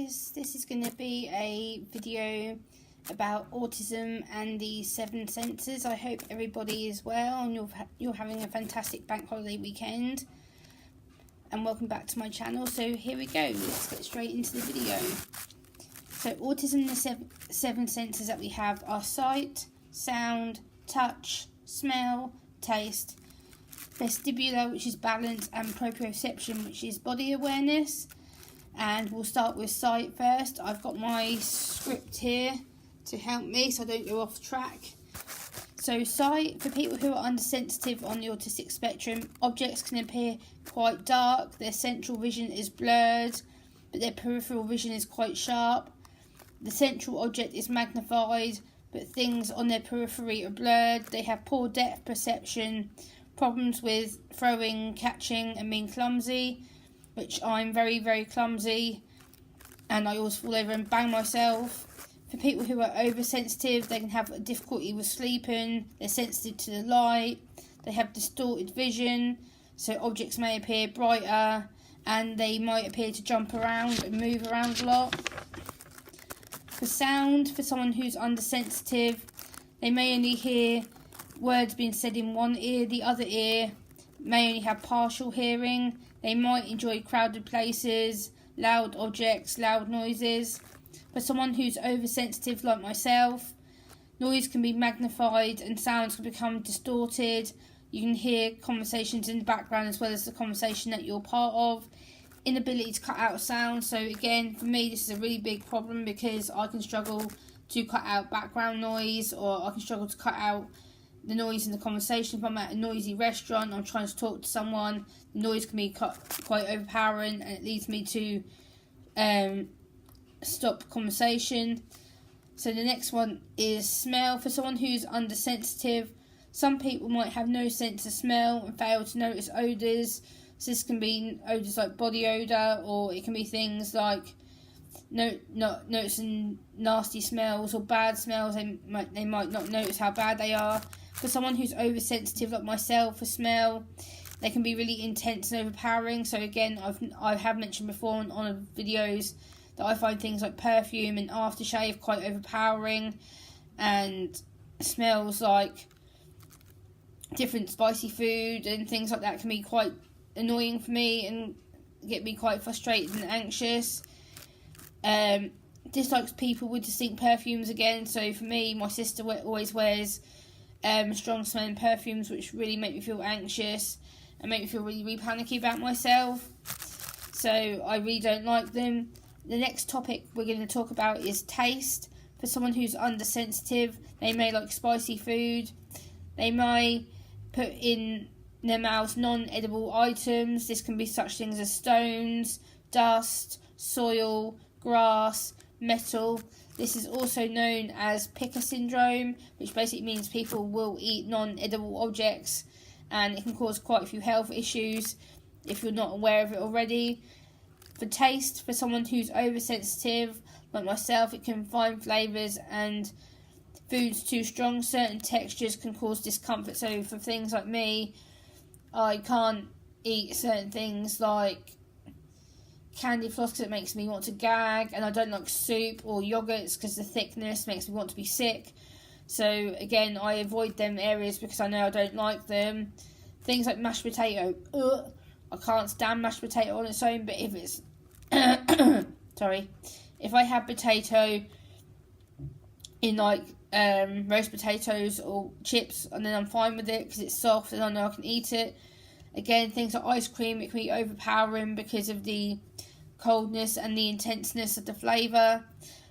guys, this is going to be a video about autism and the 7 senses. I hope everybody is well and you're having a fantastic bank holiday weekend. And welcome back to my channel. So here we go, let's get straight into the video. So autism, the seven senses that we have are sight, sound, touch, smell, taste, vestibular, which is balance, and proprioception, which is body awareness. And we'll start with sight first. I've got my script here to help me so I don't go off track. So sight, for people who are undersensitive on the autistic spectrum, objects can appear quite dark, their central vision is blurred, but their peripheral vision is quite sharp. The central object is magnified, but things on their periphery are blurred. They have poor depth perception, problems with throwing, catching, and being clumsy, which I'm very, very clumsy, and I always fall over and bang myself. For people who are oversensitive, they can have difficulty with sleeping, they're sensitive to the light, they have distorted vision, so objects may appear brighter, and they might appear to jump around and move around a lot. For sound, for someone who's undersensitive, they may only hear words being said in one ear, the other ear may only have partial hearing. They might enjoy crowded places, loud objects, loud noises. For someone who's oversensitive like myself, noise can be magnified and sounds can become distorted. You can hear conversations in the background as well as the conversation that you're part of. Inability to cut out sound. So again, for me, this is a really big problem because I can struggle to cut out background noise, or I can struggle to cut out the noise in the conversation. If I'm at a noisy restaurant, I'm trying to talk to someone, the noise can be quite overpowering, and it leads me to stop conversation. So the next one is smell. For someone who's undersensitive, some people might have no sense of smell and fail to notice odours. So this can be odours like body odour, or it can be things like not noticing nasty smells or bad smells. They might not notice how bad they are. For someone who's oversensitive like myself for smell, they can be really intense and overpowering. So again, I have mentioned before on videos that I find things like perfume and aftershave quite overpowering, and smells like different spicy food and things like that can be quite annoying for me and get me quite frustrated and anxious. Dislikes people with distinct perfumes again. So for me, my sister always wears strong smelling perfumes, which really make me feel anxious and make me feel really, really panicky about myself. So I really don't like them. The next topic we're going to talk about is taste. For someone who's undersensitive, they may like spicy food. They may put in their mouths non-edible items. This can be such things as stones, dust, soil, grass, metal. This is also known as picker syndrome, which basically means people will eat non-edible objects, and it can cause quite a few health issues if you're not aware of it already. For taste, for someone who's oversensitive like myself, it can find flavours and foods too strong. Certain textures can cause discomfort. So for things like me, I can't eat certain things like candy floss because it makes me want to gag, and I don't like soup or yogurts because the thickness makes me want to be sick. So again, I avoid them areas because I know I don't like them. Things like mashed potato, I can't stand mashed potato on its own, but if it's if I have potato in like roast potatoes or chips, and then I'm fine with it because it's soft and I know I can eat it. Again, things like ice cream, it can be overpowering because of the coldness and the intenseness of the flavour,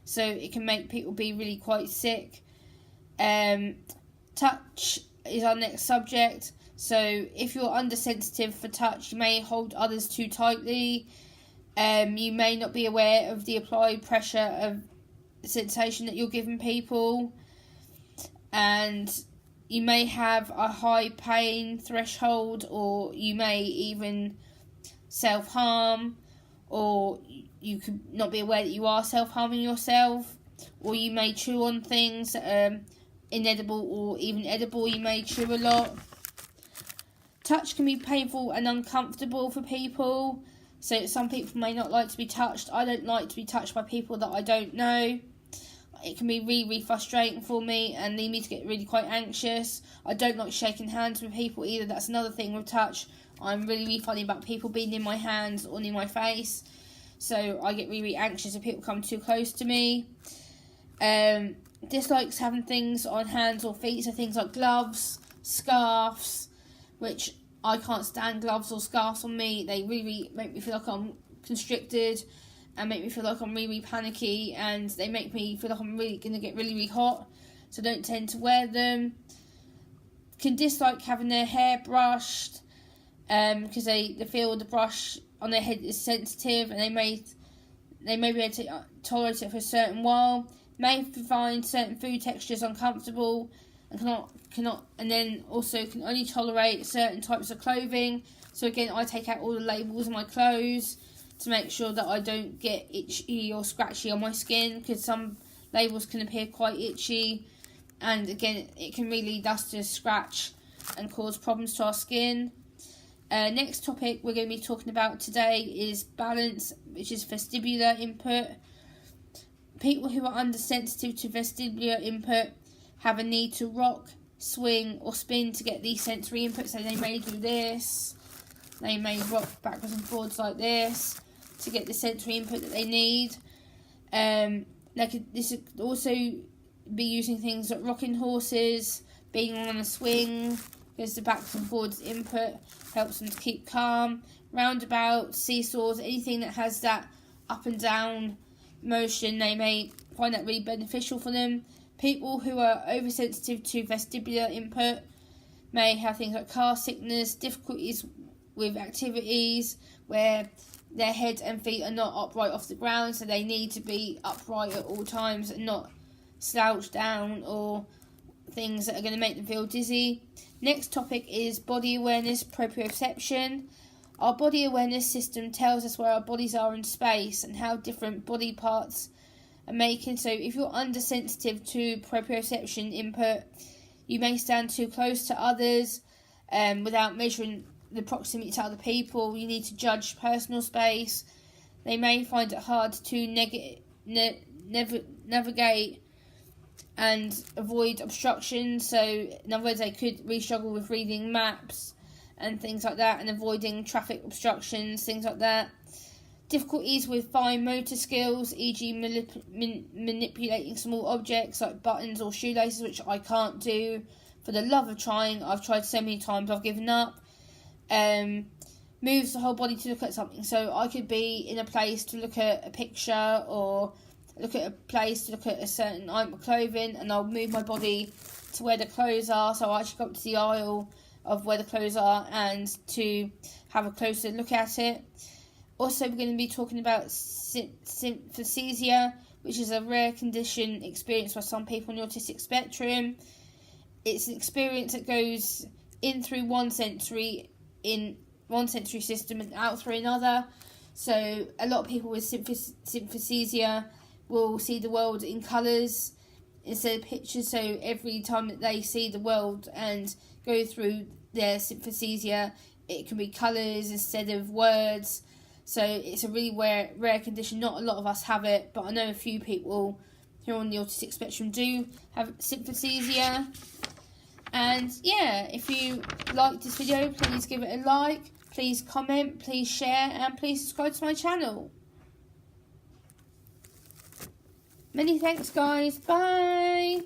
so it can make people be really quite sick. Touch is our next subject. So if you're undersensitive for touch, you may hold others too tightly. You may not be aware of the applied pressure of sensation that you're giving people, and you may have a high pain threshold, or you may even self-harm, or you could not be aware that you are self-harming yourself, or you may chew on things that are inedible or even edible. You may chew a lot. Touch can be painful and uncomfortable for people. So some people may not like to be touched. I don't like to be touched by people that I don't know. It can be really, really frustrating for me and lead me to get really quite anxious. I don't like shaking hands with people either. That's another thing with touch. I'm really, really funny about people being in my hands or near my face. So I get really, really anxious if people come too close to me. Dislikes having things on hands or feet. So things like gloves, scarves, which I can't stand gloves or scarves on me. They really, really make me feel like I'm constricted and make me feel like I'm really, really panicky, and they make me feel like I'm really going to get really, really hot, so I don't tend to wear them. Can dislike having their hair brushed, because they feel the brush on their head is sensitive, and they may be able to tolerate it for a certain while. May find certain food textures uncomfortable, and and then also can only tolerate certain types of clothing. So again, I take out all the labels on my clothes to make sure that I don't get itchy or scratchy on my skin, because some labels can appear quite itchy, and again it can really dust to scratch and cause problems to our skin. Next topic we're going to be talking about today is balance, which is vestibular input. People who are undersensitive to vestibular input have a need to rock, swing or spin to get these sensory inputs. So they may do this, they may rock backwards and forwards like this to get the sensory input that they need. This could also be using things like rocking horses, being on a swing, because the backwards and forwards input helps them to keep calm. Roundabouts, seesaws, anything that has that up and down motion, they may find that really beneficial for them. People who are oversensitive to vestibular input may have things like car sickness, difficulties with activities where their head and feet are not upright off the ground, so they need to be upright at all times and not slouched down, or things that are going to make them feel dizzy. Next topic is body awareness, proprioception. Our body awareness system tells us where our bodies are in space and how different body parts are making. So if you're undersensitive to proprioception input, you may stand too close to others without measuring the proximity to other people. You need to judge personal space. They may find it hard to navigate and avoid obstructions. So in other words, they could really struggle with reading maps and things like that, and avoiding traffic obstructions, things like that. Difficulties with fine motor skills, e.g. manipulating small objects like buttons or shoelaces, which I can't do for the love of trying. I've tried so many times, I've given up. Moves the whole body to look at something. So I could be in a place to look at a picture, or look at a place to look at a certain item of clothing, and I'll move my body to where the clothes are. So I actually go up to the aisle of where the clothes are and to have a closer look at it. Also, we're going to be talking about synesthesia, which is a rare condition experienced by some people on the autistic spectrum. It's an experience that goes in through one sensory system and out through another. So a lot of people with synesthesia will see the world in colours instead of pictures. So every time that they see the world and go through their synesthesia, it can be colours instead of words. So it's a really rare condition. Not a lot of us have it, but I know a few people who are on the autistic spectrum do have synesthesia. And yeah, if you liked this video, please give it a like, please comment, please share, and please subscribe to my channel. Many thanks, guys. Bye.